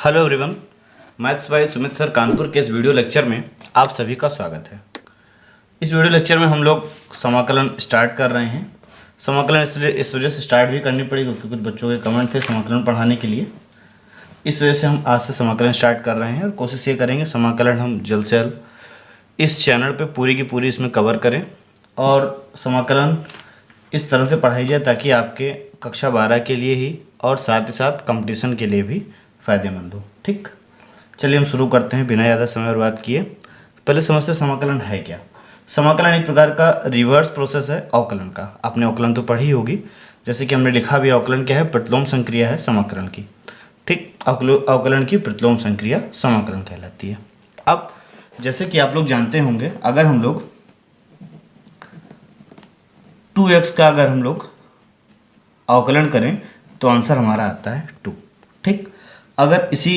Hello everyone, maths by Sumit sir Kanpur के इस video lecture में आप सभी का स्वागत है। इस वीडियो लेक्चर में हम लोग समाकलन स्टार्ट कर रहे हैं। समाकलन इसलिए इस वजह से स्टार्ट भी करनी पड़ी क्योंकि कुछ बच्चों के कमेंट थे समाकलन पढ़ाने के लिए। इस वजह से हम आज से समाकलन स्टार्ट कर रहे हैं और कोशिश ये करेंगे समाकलन हम जल्द से जल्द इस चैनल पर पूरी की पूरी इसमें कवर करें और समाकलन इस तरह से पढ़ाई जाए ताकि आपके कक्षा 12 के लिए ही और साथ ही साथ कंपटीशन के लिए भी फ़ायदेमंद हो। ठीक, चलिए हम शुरू करते हैं बिना ज़्यादा समय बर्बाद किए। पहले समझते समाकलन है क्या। समाकलन एक प्रकार का रिवर्स प्रोसेस है अवकलन का। आपने अवकलन तो पढ़ी होगी, जैसे कि हमने लिखा भी अवकलन क्या है, प्रतिलोम संक्रिया है समाकलन की। ठीक, अवकलन की प्रतिलोम संक्रिया समाकलन कहलाती है। अब जैसे कि आप लोग जानते होंगे, अगर हम लोग 2x का अगर हम लोग अवकलन करें तो आंसर हमारा आता है 2। ठीक, अगर इसी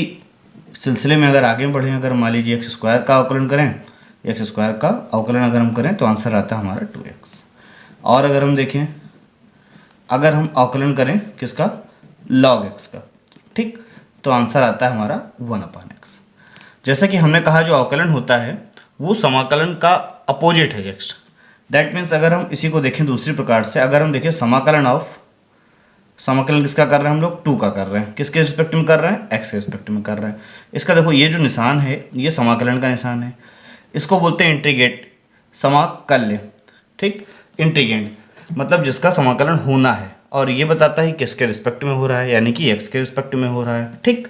सिलसिले में अगर आगे बढ़ें, अगर मान लीजिए एक्स स्क्वायर का अवकलन करें, एक्स स्क्वायर का अवकलन अगर हम करें तो आंसर आता है हमारा 2x। और अगर हम देखें, अगर हम अवकलन करें किसका, log x का, ठीक, तो आंसर आता है हमारा 1/x। जैसा कि हमने कहा जो अवकलन होता है वो समाकलन का अपोजिट है जस्ट। दैट मीन्स अगर हम इसी को देखें दूसरी प्रकार से, अगर हम देखें समाकलन किसका कर रहे हैं हम लोग, 2 का कर रहे हैं। किसके रिस्पेक्ट में कर रहे हैं, x के रिस्पेक्ट में कर रहे हैं। इसका देखो ये जो निशान है ये समाकलन का निशान है, इसको बोलते हैं इंटीग्रेट, समाकल्य। ठीक, इंटीग्रेट मतलब जिसका समाकलन होना है और ये बताता है किसके रिस्पेक्ट में हो रहा है, यानी कि x के रिस्पेक्ट में हो रहा है। ठीक,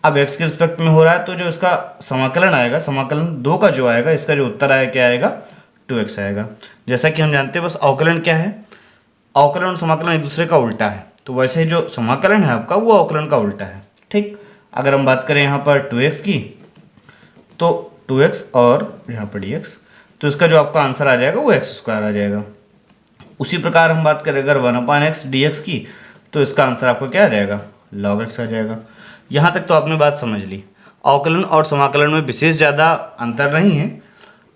अब x के रिस्पेक्ट में हो रहा है तो जो इसका समाकलन आएगा, समाकलन 2 का जो आएगा, इसका जो उत्तर आएगा क्या आएगा, 2x आएगा। जैसा कि हम जानते हैं बस अवकलन क्या है, अवकलन और समाकलन एक दूसरे का उल्टा है, तो वैसे ही जो समाकलन है आपका वो अवकलन का उल्टा है। ठीक, अगर हम बात करें यहाँ पर 2x की तो 2x और यहाँ पर dx, तो इसका जो आपका आंसर आ जाएगा वो x स्क्वायर आ जाएगा। उसी प्रकार हम बात करें अगर 1/x dx की तो इसका आंसर आपका क्या आ जाएगा, log x आ जाएगा। यहाँ तक तो आपने बात समझ ली। अवकलन और समाकलन में विशेष ज़्यादा अंतर नहीं है,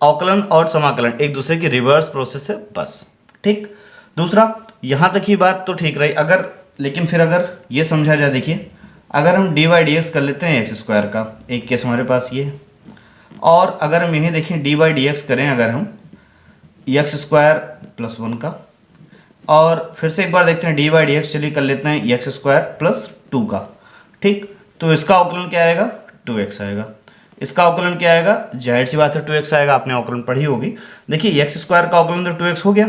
अवकलन और समाकलन एक दूसरे की रिवर्स प्रोसेस है बस। ठीक, दूसरा यहाँ तक ही बात तो ठीक रही। अगर लेकिन फिर अगर ये समझा जाए, देखिए अगर हम dy/dx कर लेते हैं एक्स स्क्वायर का, एक केस हमारे पास ये है, और अगर हम यही देखें dy/dx करें अगर हम एक्स स्क्वायर प्लस 1 का, और फिर से एक बार देखते हैं dy/dx चलिए कर लेते हैं एक्स स्क्वायर प्लस 2 का। ठीक, तो इसका अवकलन क्या आएगा, 2x आएगा। इसका अवकलन क्या आएगा, जाहिर सी बात है 2x आएगा, आपने अवकलन पढ़ी होगी। देखिए एक्स स्क्वायर का अवकलन तो 2x हो गया,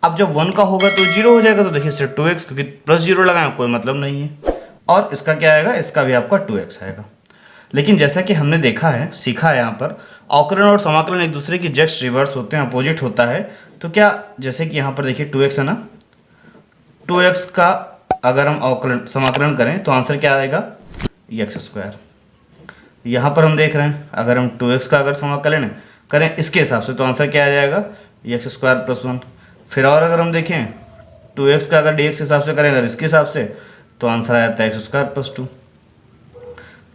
अब जब 1 का होगा तो 0 हो जाएगा, तो देखिए सिर्फ 2x, क्योंकि प्लस 0 लगाएं कोई मतलब नहीं है। और इसका क्या आएगा, इसका भी आपका 2x आएगा। लेकिन जैसा कि हमने देखा है, सीखा है यहाँ पर, अवकलन और समाकलन एक दूसरे की जस्ट रिवर्स होते हैं, अपोजिट होता है। तो क्या, जैसे कि यहाँ पर देखिए 2x है ना, 2x का अगर हम अवकलन समाकलन करें तो आंसर क्या आएगा, एक्स स्क्वायर। यहाँ पर हम देख रहे हैं अगर हम 2x का अगर समाकलन करें इसके हिसाब से तो आंसर क्या आ जाएगा, एक्स स्क्वायर प्लस 1। फिर और अगर हम देखें 2x का अगर dx के हिसाब से करें अगर इसके हिसाब से तो आंसर आ जाता है एक्स स्क्वायर प्लस 2।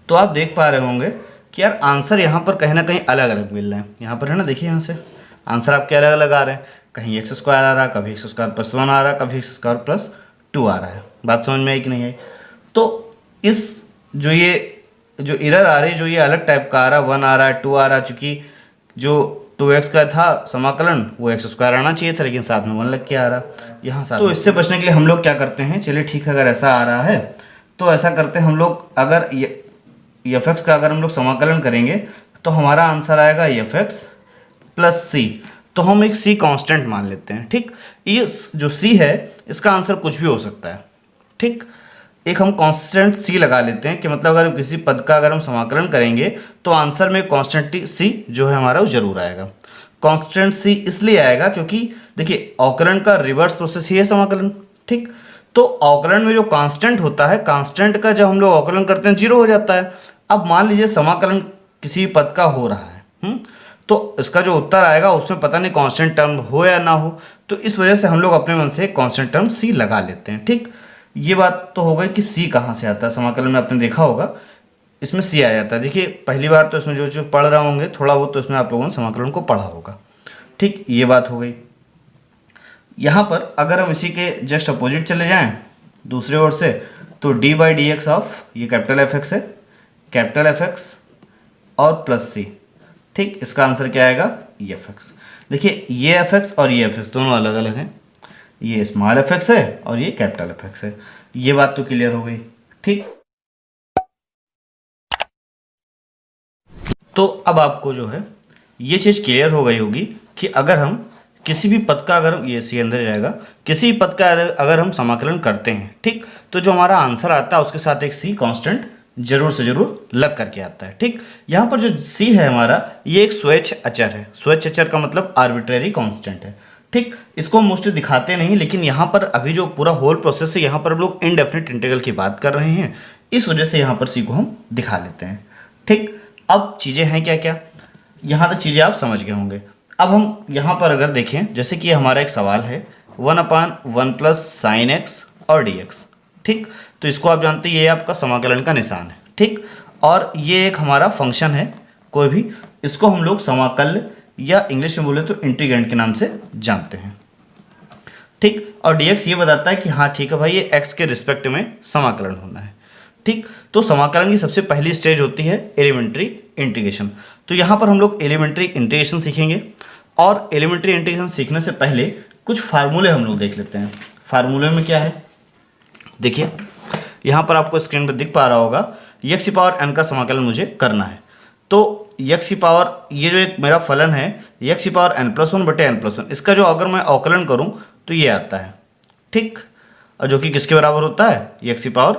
तो आप देख पा रहे होंगे कि यार आंसर यहाँ पर कहीं ना कहीं अलग अलग मिल रहे हैं। यहाँ पर है ना, देखिए यहाँ से आंसर आपके अलग अलग आ रहे हैं, कहीं एक्स स्क्वायर आ रहा है, कभी एक्स स्क्वायर प्लस 1 आ रहा है, कभी एक्स स्क्वायर प्लस 2 आ रहा है। बात समझ में आई कि नहीं आई। तो इस जो एरर आ रही है, जो ये अलग टाइप का आ रहा है, 1 आ रहा है, 2 आ रहा है, चूँकि जो 2x का था समाकलन वो एक्स स्क्वायर आना चाहिए था, लेकिन साथ में 1 लग के आ रहा यहाँ साथ। तो इससे बचने के लिए हम लोग क्या करते हैं, चलिए ठीक है, अगर ऐसा आ रहा है तो ऐसा करते हैं हम लोग, अगर fx का अगर हम लोग समाकलन करेंगे तो हमारा आंसर आएगा fx प्लस c। तो हम एक c कांस्टेंट मान लेते हैं। ठीक, ये जो c है इसका आंसर कुछ भी हो सकता है। ठीक, एक हम कांस्टेंट c लगा लेते हैं कि मतलब अगर किसी पद का अगर हम समाकलन करेंगे तो आंसर में कांस्टेंट c जो है हमारा वो जरूर आएगा। कांस्टेंट c इसलिए आएगा क्योंकि देखिए अवकलन का रिवर्स प्रोसेस ही है समाकलन। ठीक, तो अवकलन में जो कांस्टेंट होता है, कांस्टेंट का जब हम लोग अवकलन करते हैं 0 हो जाता है। अब मान लीजिए समाकलन किसी पद का हो रहा है, तो इसका जो उत्तर आएगा उसमें पता नहीं कांस्टेंट टर्म हो या ना हो, तो इस वजह से हम लोग अपने मन से कांस्टेंट टर्म c लगा लेते हैं। ठीक, ये बात तो हो गई कि c कहाँ से आता है। समाकलन में आपने देखा होगा इसमें c आ जाता है। देखिए पहली बार तो इसमें जो पढ़ रहे होंगे थोड़ा बहुत तो इसमें आप लोगों ने समाकलन को पढ़ा होगा। ठीक, ये बात हो गई। यहाँ पर अगर हम इसी के जस्ट अपोजिट चले जाएं दूसरे ओर से, तो dy/dx ऑफ ये कैपिटल एफ एक्स है, कैपिटल एफ एक्स और प्लस सी। ठीक, इसका आंसर क्या आएगा, ये एफ एक्स। देखिए ये एफ एक्स और ये एफ एक्स दोनों अलग अलग हैं, ये स्मॉल एफ एक्स है और ये कैपिटल एफ एक्स है। ये बात तो क्लियर हो गई। ठीक, तो अब आपको जो है ये चीज़ क्लियर हो गई होगी कि अगर हम किसी भी पद का, अगर ये सी अंदर ही रहेगा, किसी भी पद का अगर हम समाकलन करते हैं, ठीक, तो जो हमारा आंसर आता है उसके साथ एक सी कांस्टेंट जरूर से जरूर लग करके आता है। ठीक, यहाँ पर जो सी है हमारा, ये एक स्वेच्छ अचर है। स्वेच्छ अचर का मतलब आर्बिट्रेरी कांस्टेंट है। ठीक, इसको हम मोस्टली दिखाते नहीं, लेकिन यहाँ पर अभी जो पूरा होल प्रोसेस है, यहाँ पर हम लोग इनडेफिनिट इंटीग्रल की बात कर रहे हैं, इस वजह से यहाँ पर सी को हम दिखा लेते हैं। ठीक, अब चीज़ें हैं क्या क्या, यहाँ तक चीज़ें आप समझ गए होंगे। अब हम यहाँ पर अगर देखें, जैसे कि हमारा एक सवाल है 1/1 प्लस साइन एक्स और डी एक्स। ठीक, तो इसको आप जानते हैं ये आपका समाकलन का निशान है। ठीक, और ये एक हमारा फंक्शन है कोई भी, इसको हम लोग समाकल या इंग्लिश में बोले तो इंटीग्रेंड के नाम से जानते हैं। ठीक, और dx ये बताता है कि हाँ ठीक है भाई, ये x के रिस्पेक्ट में समाकलन होना है। ठीक, तो समाकलन की सबसे पहली स्टेज होती है एलिमेंट्री इंटीग्रेशन। तो यहाँ पर हम लोग एलिमेंट्री इंटीग्रेशन सीखेंगे, और एलिमेंट्री इंटीग्रेशन सीखने से पहले कुछ फार्मूले हम लोग देख लेते हैं। फार्मूले में क्या है, देखिए यहाँ पर आपको स्क्रीन पर दिख पा रहा होगा, x की पावर n का समाकलन मुझे करना है। तो x की पावर, ये जो एक मेरा फलन है x की पावर n+1 बटे n+1, इसका जो अगर मैं अवकलन करूँ तो ये आता है। ठीक, और जो कि किसके बराबर होता है, x की पावर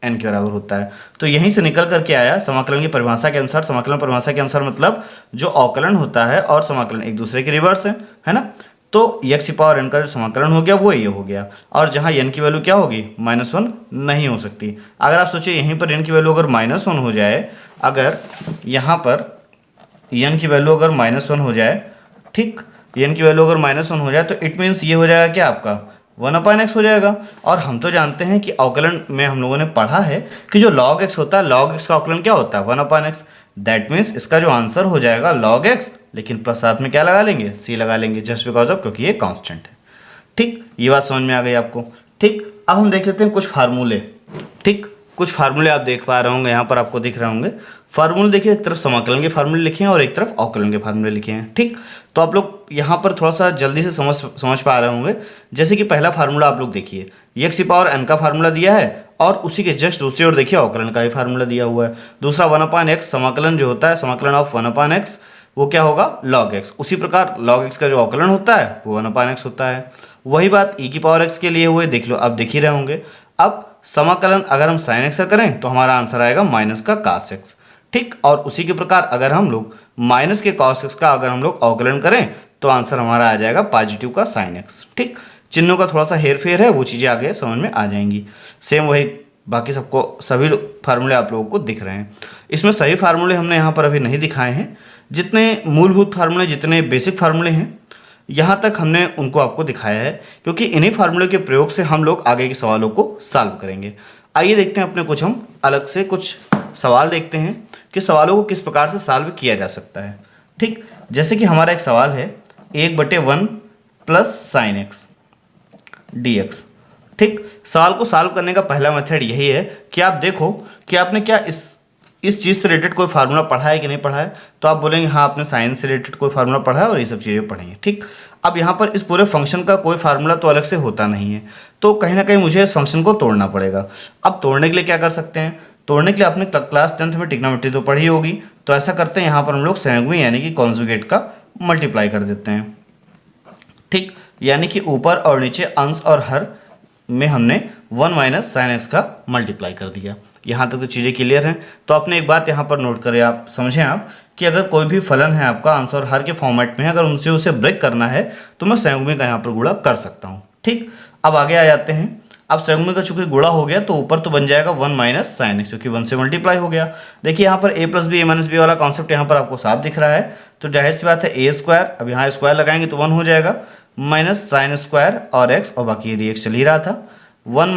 n के बराबर होता है। तो यहीं से निकल करके आया समाकलन की परिभाषा के अनुसार। समाकलन परिभाषा के अनुसार मतलब जो अवकलन होता है और समाकलन एक दूसरे के रिवर्स है ना। तो x की पावर n का जो समाकलन हो गया वो ये हो गया, और जहाँ n की वैल्यू क्या होगी, -1 नहीं हो सकती। अगर आप सोचिए यहीं पर n की वैल्यू अगर -1 हो जाए, अगर यहाँ पर n की वैल्यू अगर -1 हो जाए, ठीक, n की वैल्यू अगर -1 हो जाए तो इट मीन्स ये हो जाएगा क्या आपका 1/x हो जाएगा। और हम तो जानते हैं कि अवकलन में हम लोगों ने पढ़ा है कि जो log x होता है, log x का अवकलन क्या होता है, 1/x। दैट मीन्स इसका जो आंसर हो जाएगा log x, लेकिन प्लस साथ में क्या लगा लेंगे, c लगा लेंगे, जस्ट बिकॉज ऑफ, क्योंकि ये कांस्टेंट है। ठीक, ये बात समझ में आ गई आपको। ठीक, अब हम देख लेते हैं कुछ फार्मूले। ठीक, कुछ फार्मूले आप देख पा रहे होंगे, यहाँ पर आपको दिख रहे होंगे फार्मूले। देखिए एक तरफ समाकलन के फार्मूले लिखे हैं और एक तरफ अवकलन के फार्मूले लिखे हैं। ठीक, तो आप लोग यहाँ पर थोड़ा सा जल्दी से समझ पा रहे होंगे। जैसे कि पहला फार्मूला आप लोग देखिए, x की पावर n का फार्मूला दिया है, और उसी के जस्ट दूसरी ओर देखिए अवकलन का भी फार्मूला दिया हुआ है। दूसरा 1/x समाकलन जो होता है, समाकलन ऑफ 1/x, वो क्या होगा, log x। उसी प्रकार log x का जो अवकलन होता है वो 1/x होता है। वही बात e की पावर x के लिए हुए, देख लो, अब देख ही रहे होंगे। अब समाकलन अगर हम sin x का करें तो हमारा आंसर आएगा माइनस का cos x। ठीक, और उसी के प्रकार अगर हम लोग माइनस के cos x का अगर हम लोग अवकलन करें तो आंसर हमारा आ जाएगा पॉजिटिव का sin x। ठीक, चिन्हों का थोड़ा सा हेर फेर है, वो चीज़ें आगे समझ में आ जाएंगी। सेम वही बाकी सबको, सभी फार्मूले आप लोगों को दिख रहे हैं। इसमें सही फार्मूले हमने यहाँ पर अभी नहीं दिखाए हैं। जितने मूलभूत फार्मूले, जितने बेसिक फार्मूले हैं, यहाँ तक हमने उनको आपको दिखाया है, क्योंकि इन्हीं फार्मूले के प्रयोग से हम लोग आगे के सवालों को सॉल्व करेंगे। आइए देखते हैं अपने कुछ, हम अलग से कुछ सवाल देखते हैं कि सवालों को किस प्रकार से सॉल्व किया जा सकता है। ठीक, जैसे कि हमारा एक सवाल है 1/1 प्लस साइन एक्स dx। ठीक, सवाल को सॉल्व करने का पहला मेथड यही है कि आप देखो कि आपने क्या इस चीज़ से रिलेटेड कोई फार्मूला पढ़ा है कि नहीं पढ़ा है। तो आप बोलेंगे हाँ आपने साइंस से रिलेटेड कोई फार्मूला पढ़ा है और ये सब चीज़ें पढ़ी हैं। ठीक, अब यहाँ पर इस पूरे फंक्शन का कोई फार्मूला तो अलग से होता नहीं है, तो कहीं ना कहीं मुझे इस फंक्शन को तोड़ना पड़ेगा। अब तोड़ने के लिए क्या कर सकते हैं, तोड़ने के लिए आपने क्लास 10th में ट्रिग्नोमेट्री तो पढ़ी होगी। तो ऐसा करते हैं, यहाँ पर हम लोग संयुग्मी यानी कि कॉन्जुगेट का मल्टीप्लाई कर देते हैं। ठीक, यानी कि ऊपर और नीचे अंश और हर में हमने 1 - sin x का मल्टीप्लाई कर दिया। यहाँ तक तो चीज़ें क्लियर हैं। तो आपने एक बात यहाँ पर नोट करें, आप समझें आप कि अगर कोई भी फलन है आपका अंश और हर के फॉर्मेट में है, अगर उनसे उसे ब्रेक करना है तो मैं संयुग्मी का यहाँ पर गुणा कर सकता हूँ। ठीक, अब आगे आ जाते हैं। अब संयुग्मी का चूंकि गुणा हो गया तो ऊपर तो बन जाएगा 1 - sin x, क्योंकि 1 से मल्टीप्लाई हो गया। देखिए यहाँ पर a + b a - b वाला कॉन्सेप्ट यहाँ पर आपको साफ दिख रहा है, तो जाहिर सी बात है a², अब यहाँ स्क्वायर लगाएंगे तो 1 हो जाएगा, माइनस साइन स्क्वायर और x, और बाकी ये dx चल ही रहा था, 1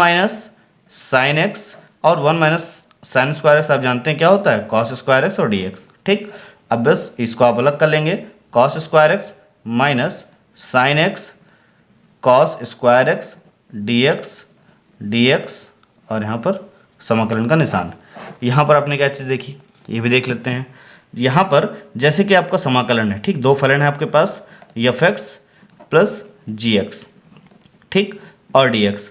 - sin x और 1 - sin स्क्वायर x आप जानते हैं क्या होता है, cos स्क्वायर x और dx। ठीक, अब बस इसको आप अलग कर लेंगे, cos square x minus sine x cos square x dx और यहाँ पर समाकलन का निशान। यहाँ पर आपने क्या चीज़ देखी, ये भी देख लेते हैं। यहाँ पर जैसे कि आपका समाकलन है, ठीक, दो फलन है आपके पास, एफ एक्स प्लस जी एक्स, ठीक, और डी एक्स।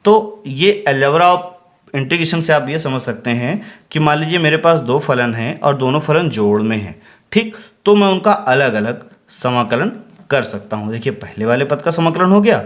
तो ये अलजेब्रा ऑफ इंटीग्रेशन से आप ये समझ सकते हैं कि मान लीजिए मेरे पास दो फलन हैं और दोनों फलन जोड़ में हैं, ठीक, तो मैं उनका अलग अलग समाकलन कर सकता हूँ। देखिए पहले वाले पद का समाकलन हो गया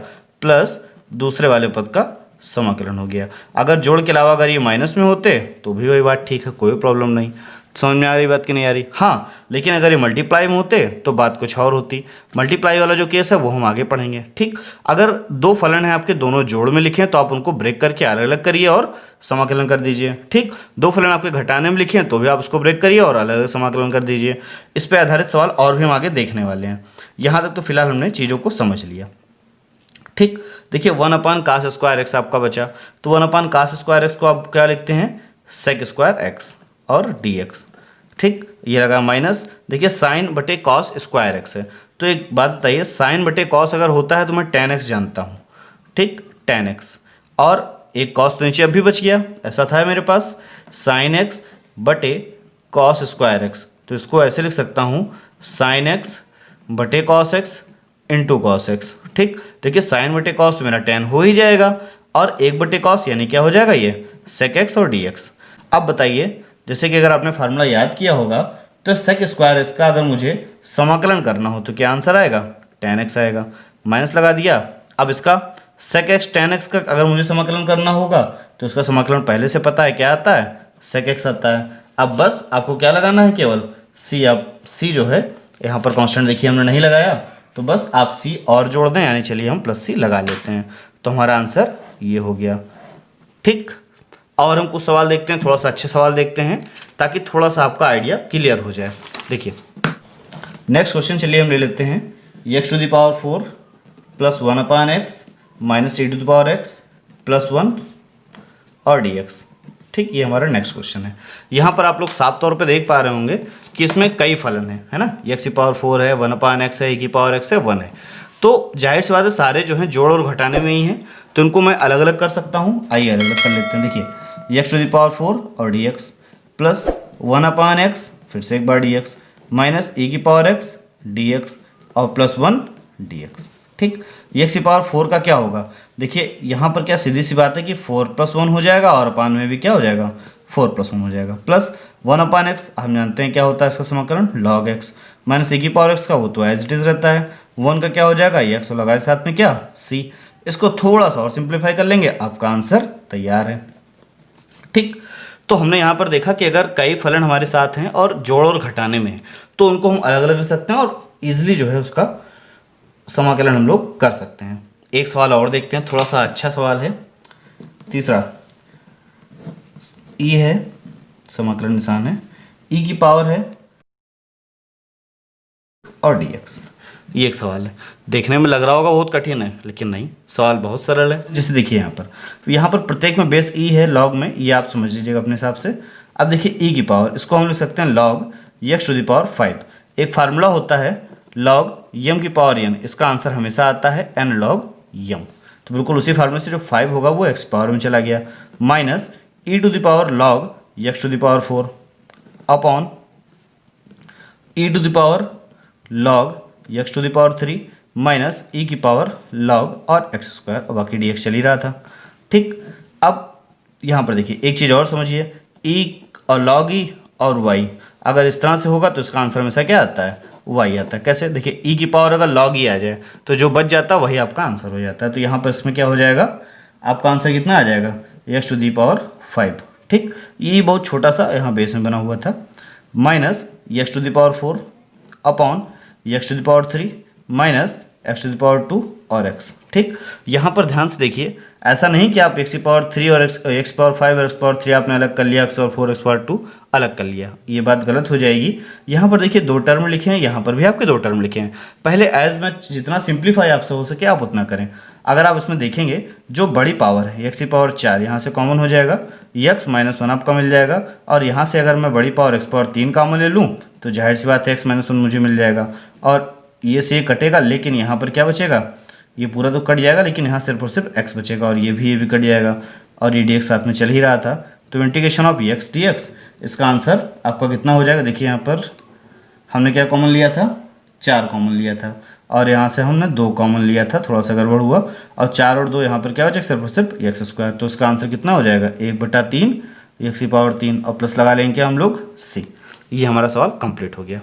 प्लस दूसरे वाले पद का समाकलन हो गया। अगर जोड़ के अलावा अगर ये माइनस में होते तो भी वही बात ठीक है, कोई प्रॉब्लम नहीं। समझ में आ रही बात कि नहीं आ रही? हाँ, लेकिन अगर ये मल्टीप्लाई में होते तो बात कुछ और होती। मल्टीप्लाई वाला जो केस है वो हम आगे पढ़ेंगे, ठीक। अगर दो फलन है आपके, दोनों जोड़ में लिखे तो आप उनको ब्रेक करके अलग अलग करिए और समाकलन कर दीजिए, ठीक। दो फलन आपके घटाने में लिखे हैं तो भी आप उसको ब्रेक करिए और अलग अलग समाकलन कर दीजिए। इस पर आधारित सवाल और भी हम आगे देखने वाले हैं। यहाँ तक तो फिलहाल हमने चीज़ों को समझ लिया, ठीक। देखिए 1/cos² आपका बचा, तो 1/cos² को आप क्या लिखते हैं, sec² और dx, ठीक। ये लगा माइनस, देखिए sin/cos² है। तो एक बात बताइए, sin/cos अगर होता है तो मैं tan x जानता हूँ, ठीक, tan x, और एक cos तो नीचे अब भी बच गया, ऐसा था मेरे पास sin x/cos²x, तो इसको ऐसे लिख सकता हूँ sin x/cos x into cos x, ठीक। देखिए sin/cos तो मेरा tan हो ही जाएगा और 1/cos यानी क्या हो जाएगा, ये sec x और dx। अब बताइए, जैसे कि अगर आपने फार्मूला याद किया होगा तो sec² का अगर मुझे समाकलन करना हो तो क्या आंसर आएगा, tan x आएगा। माइनस लगा दिया। अब इसका sec x tan x का अगर मुझे समाकलन करना होगा तो इसका समाकलन पहले से पता है, क्या आता है, sec x आता है। अब बस आपको क्या लगाना है, केवल c। अब c जो है यहाँ पर कांस्टेंट देखिए हमने नहीं लगाया, तो बस आप c और जोड़ दें, यानी चलिए हम प्लस c लगा लेते हैं, तो हमारा आंसर ये हो गया, ठीक। और हम कुछ सवाल देखते हैं, थोड़ा सा अच्छे सवाल देखते हैं ताकि थोड़ा सा आपका आइडिया क्लियर हो जाए। देखिए नेक्स्ट क्वेश्चन चलिए हम ले लेते हैं, x⁴ plus 1/x minus e⁴x plus 1 और dx, ठीक। ये हमारा नेक्स्ट क्वेश्चन है। यहाँ पर आप लोग साफ तौर पे देख पा रहे होंगे कि इसमें कई फलन है ना, x⁴ है, 1/x है, e⁴x है, 1 है। तो जाहिर सी बात है सारे जो हैं जोड़ और घटाने में ही हैं, तो इनको मैं अलग अलग कर सकता हूँ। आइए अलग अलग कर लेते हैं। देखिए x⁴ और dx प्लस 1/x फिर से एक बार dx माइनस e⁴x dx और प्लस 1 dx, ठीक। x⁴ का क्या होगा, देखिए यहाँ पर क्या सीधी सी बात है कि 4 + 1 हो जाएगा और अपान में भी क्या हो जाएगा, 4 + 1 हो जाएगा, प्लस 1/x हम जानते हैं क्या होता है इसका समाकलन log x माइनस e⁴x का वो तो एज इट इज रहता है, 1 का क्या हो जाएगा, ये x लगाए साथ में क्या c। इसको थोड़ा सा और सिंप्लीफाई कर लेंगे, आपका आंसर तैयार है, ठीक। तो हमने यहाँ पर देखा कि अगर कई फलन हमारे साथ हैं और जोड़ और घटाने में हैं तो उनको हम अलग अलग कर सकते हैं और इजीली जो है उसका समाकलन हम लोग कर सकते हैं। एक सवाल और देखते हैं, थोड़ा सा अच्छा सवाल है, तीसरा e है, समाकलन निशान है, e की पावर है और dx। ये एक सवाल है, देखने में लग रहा होगा बहुत कठिन है, लेकिन नहीं, सवाल बहुत सरल है। जैसे देखिए यहाँ पर प्रत्येक में बेस e है, लॉग में, ये आप समझ लीजिएगा अपने हिसाब से। अब देखिए e की पावर, इसको हम लिख सकते हैं log x⁵। एक फार्मूला होता है log m की पावर n, इसका आंसर हमेशा आता है n log m। तो बिल्कुल उसी फार्मूले से जो 5 होगा वो x पावर में चला गया, minus e⁴ x⁴ upon e⁴ log x⁴ minus e की पावर log और x², और बाकी dx चल ही रहा था, ठीक। अब यहाँ पर देखिए एक चीज़ और समझिए, e और log e और y अगर इस तरह से होगा तो इसका आंसर हमेशा क्या आता है, y आता है। कैसे, देखिए e की पावर अगर log e आ जाए तो जो बच जाता है वही आपका आंसर हो जाता है। तो यहाँ पर इसमें क्या हो जाएगा, आपका आंसर कितना आ जाएगा, x⁵, ठीक। ये बहुत छोटा सा यहाँ बेस में बना हुआ था, minus x⁴ upon x⁴ minus x⁴ और x, ठीक। यहाँ पर ध्यान से देखिए, ऐसा नहीं कि आप x⁴ और x⁵ और x⁴ आपने अलग कर लिया, x⁴ x⁴ अलग कर लिया, ये बात गलत हो जाएगी। यहाँ पर देखिए 2 टर्म लिखे हैं, यहाँ पर भी आपके 2 टर्म लिखे हैं। पहले एज मच जितना सिंप्लीफाई आपसे हो सके आप उतना करें। अगर आप इसमें देखेंगे जो बड़ी पावर है x⁴ यहाँ से कॉमन हो जाएगा, x - 1 आपका मिल जाएगा, और यहाँ से अगर मैं बड़ी पावर x⁴ कॉमन ले लूँ तो जाहिर सी बात है x - 1 मुझे मिल जाएगा, और ये से कटेगा, लेकिन यहाँ पर क्या बचेगा, ये पूरा तो कट जाएगा, लेकिन यहाँ सिर्फ और सिर्फ x बचेगा, और ये भी कट जाएगा, और ये dx साथ में चल ही रहा था, तो integration of x D x, इसका आंसर आपका कितना हो जाएगा, देखिए यहाँ पर हमने क्या कॉमन लिया था, 4 कॉमन लिया था, और यहाँ से हमने 2 कॉमन लिया था, थोड़ा सा गड़बड़ हुआ, और 4 और 2 यहाँ पर क्या बचा, सिर्फ और सिर्फ एक्स स्क्वायर। तो इसका आंसर कितना हो जाएगा, 1/3 एक्स की पावर 3, और प्लस लगा लेंगे हम लोग सी। ये हमारा सवाल कंप्लीट हो गया।